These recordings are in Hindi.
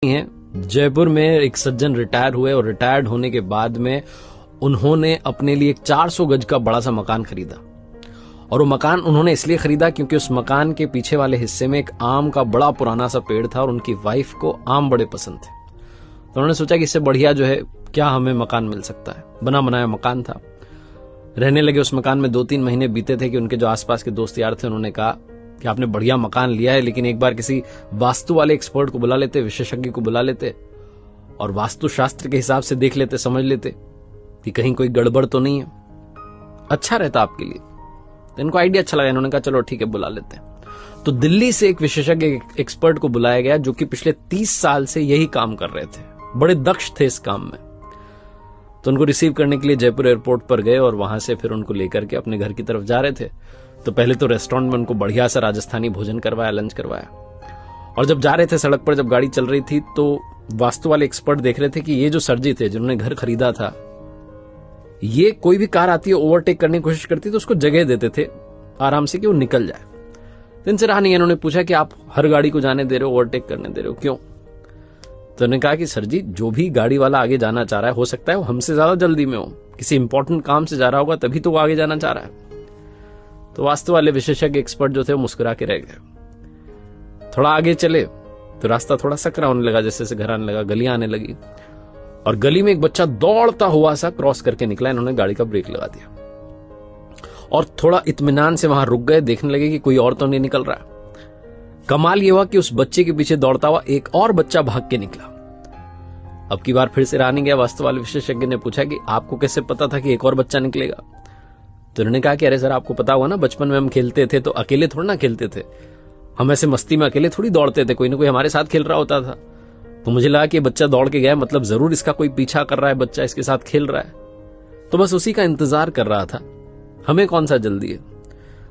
हैं। जयपुर में एक सज्जन रिटायर हुए और रिटायर्ड होने के बाद में उन्होंने अपने लिए एक 400 गज का बड़ा सा मकान खरीदा। और वो मकान उन्होंने इसलिए खरीदा क्योंकि उस मकान के पीछे वाले हिस्से में एक आम का बड़ा पुराना सा पेड़ था और उनकी वाइफ को आम बड़े पसंद थे। तो उन्होंने सोचा कि इससे बढ़िया जो है क्या हमें मकान मिल सकता है। बना बनाया मकान था। रहने लगे उस मकान में। 2-3 महीने बीते थे कि उनके जो आसपास के दोस्त यार थे उन्होंने कहा कि आपने बढ़िया मकान लिया है, लेकिन एक बार किसी वास्तु वाले एक्सपर्ट को बुला लेते, विशेषज्ञ को बुला लेते और वास्तुशास्त्र के हिसाब से देख लेते, समझ लेते कि कहीं कोई गड़बड़ तो नहीं है, अच्छा रहता आपके लिए। तो इनको आइडिया अच्छा लगा। इन्होंने कहा चलो ठीक है बुला लेते हैं। तो दिल्ली से एक विशेषज्ञ एक्सपर्ट को बुलाया गया जो कि पिछले 30 साल से यही काम कर रहे थे, बड़े दक्ष थे इस काम में। तो उनको रिसीव करने के लिए जयपुर एयरपोर्ट पर गए और वहां से फिर उनको लेकर के अपने घर की तरफ जा रहे थे। तो पहले तो रेस्टोरेंट में उनको बढ़िया सा राजस्थानी भोजन करवाया, लंच करवाया। और जब जा रहे थे सड़क पर, जब गाड़ी चल रही थी, तो वास्तु वाले एक्सपर्ट देख रहे थे कि ये जो सर जी थे जिन्होंने घर खरीदा था, ये कोई भी कार आती है ओवरटेक करने की कोशिश करती तो उसको जगह देते थे आराम से कि वो निकल जाए। तो इनसे रहा नहीं। इन्होंने पूछा कि आप हर गाड़ी को जाने दे रहे हो, ओवरटेक करने दे रहे हो, क्यों? तो उन्होंने कहा कि सर जी जो भी गाड़ी वाला आगे जाना चाह रहा है, हो सकता है वो हमसे ज्यादा जल्दी में हो, किसी इंपॉर्टेंट काम से जा रहा होगा तभी तो वो आगे जाना चाह रहा है। तो वास्तु वाले विशेषज्ञ एक्सपर्ट जो थे वो मुस्कुरा के रह गए। थोड़ा आगे चले तो रास्ता थोड़ा सकरा होने लगा, जैसे जैसे घर आने लगा, गलियां आने लगी और गली में एक बच्चा दौड़ता हुआ सा क्रॉस करके निकला। इन्होंने गाड़ी का ब्रेक लगा दिया और थोड़ा इत्मीनान से वहां रुक गए, देखने लगे कि कोई और तो नहीं निकल रहा। कमाल ये हुआ कि उस बच्चे के पीछे दौड़ता हुआ एक और बच्चा भाग के निकला। अब की बार फिर से रहा नहीं गया। वास्तु वाले विशेषज्ञ ने पूछा कि आपको कैसे पता था कि एक और बच्चा निकलेगा? तो उन्होंने कहा कि अरे सर आपको पता हुआ ना, बचपन में हम खेलते थे तो अकेले थोड़ा ना खेलते थे, हम ऐसे मस्ती में अकेले थोड़ी दौड़ते थे, कोई ना कोई हमारे साथ खेल रहा होता था। तो मुझे लगा कि बच्चा दौड़ के गया, मतलब जरूर इसका कोई पीछा कर रहा है, बच्चा इसके साथ खेल रहा है, तो बस उसी का इंतजार कर रहा था, हमें कौन सा जल्दी है।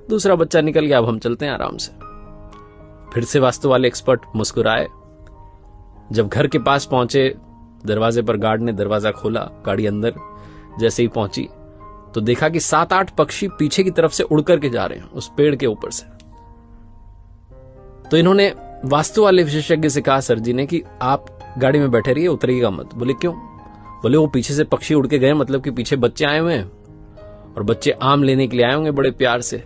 दूसरा बच्चा निकल गया, अब हम चलते हैं आराम से। फिर से वास्तु वाले एक्सपर्ट मुस्कुराए। जब घर के पास पहुंचे, दरवाजे पर गार्ड ने दरवाजा खोला, गाड़ी अंदर जैसे ही पहुंची तो देखा कि 7-8 पक्षी पीछे की तरफ से उड़ करके जा रहे हैं उस पेड़ के ऊपर से। तो इन्होंने वास्तु वाले विशेषज्ञ से कहा सर जी ने कि आप गाड़ी में बैठे रहिए, उतरिएगा मत। बोले क्यों? बोले वो पीछे से पक्षी उड़ के गए, मतलब कि पीछे बच्चे आए हुए हैं और बच्चे आम लेने के लिए आए होंगे बड़े प्यार से,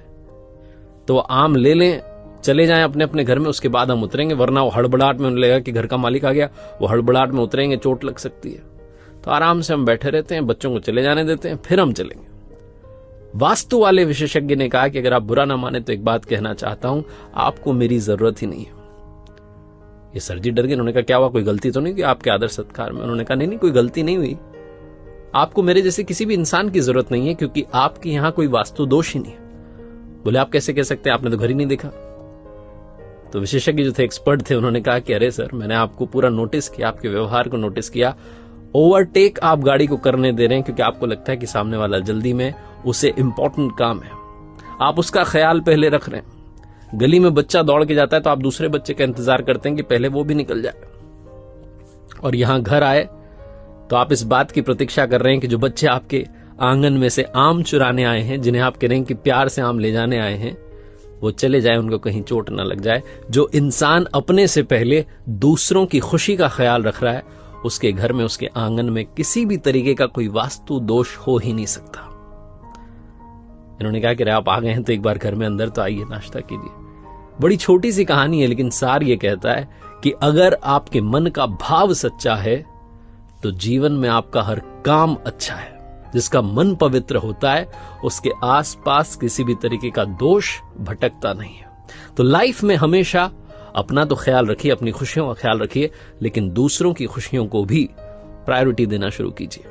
तो वो आम ले लें, चले जाएं अपने अपने घर में, उसके बाद हम उतरेंगे, वरना वो हड़बड़ाहट में उन्हें लगेगा कि घर का मालिक आ गया, वो हड़बड़ाहट में उतरेंगे, चोट लग सकती है। तो आराम से हम बैठे रहते हैं, बच्चों को चले जाने देते हैं, फिर हम चलेंगे। वास्तु वाले विशेषज्ञ ने कहा कि अगर आप बुरा ना माने तो एक बात कहना चाहता हूं, आपको मेरी जरूरत ही नहीं है। ये सर जी डर गए। उन्होंने कहा क्या हुआ, कोई गलती तो नहीं की आपके आदर सत्कार में? उन्होंने कहा नहीं कोई गलती नहीं हुई, आपको मेरे जैसे किसी भी इंसान की जरूरत नहीं है क्योंकि आपके यहां कोई वास्तु दोष ही नहीं है। बोले आप कैसे कह सकते हैं, आपने तो घर ही नहीं देखा। तो विशेषज्ञ जो थे, एक्सपर्ट थे, उन्होंने कहा कि अरे सर मैंने आपको पूरा नोटिस किया, आपके व्यवहार को नोटिस किया, ओवरटेक आप गाड़ी को करने दे रहे हैं क्योंकि आपको लगता है कि सामने वाला जल्दी में, उसे इंपॉर्टेंट काम है, आप उसका ख्याल पहले रख रहे हैं। गली में बच्चा दौड़ के जाता है तो आप दूसरे बच्चे का इंतजार करते हैं कि पहले वो भी निकल जाए, और यहां घर आए तो आप इस बात की प्रतीक्षा कर रहे हैं कि जो बच्चे आपके आंगन में से आम चुराने आए हैं, जिन्हें आप कह रहे हैं कि प्यार से आम ले जाने आए हैं, वो चले जाए, उनको कहीं चोट ना लग जाए। जो इंसान अपने से पहले दूसरों की खुशी का ख्याल रख रहा है, उसके घर में, उसके आंगन में किसी भी तरीके का कोई वास्तु दोष हो ही नहीं सकता। इन्होंने कहा कि आप आ गए हैं तो एक बार घर में अंदर तो आइए, नाश्ता कीजिए। बड़ी छोटी सी कहानी है, लेकिन सार ये कहता है कि अगर आपके मन का भाव सच्चा है तो जीवन में आपका हर काम अच्छा है। जिसका मन पवित्र होता है उसके आसपास किसी भी तरीके का दोष भटकता नहीं है। तो लाइफ में हमेशा अपना तो ख्याल रखिए, अपनी खुशियों का ख्याल रखिए, लेकिन दूसरों की खुशियों को भी प्रायोरिटी देना शुरू कीजिए।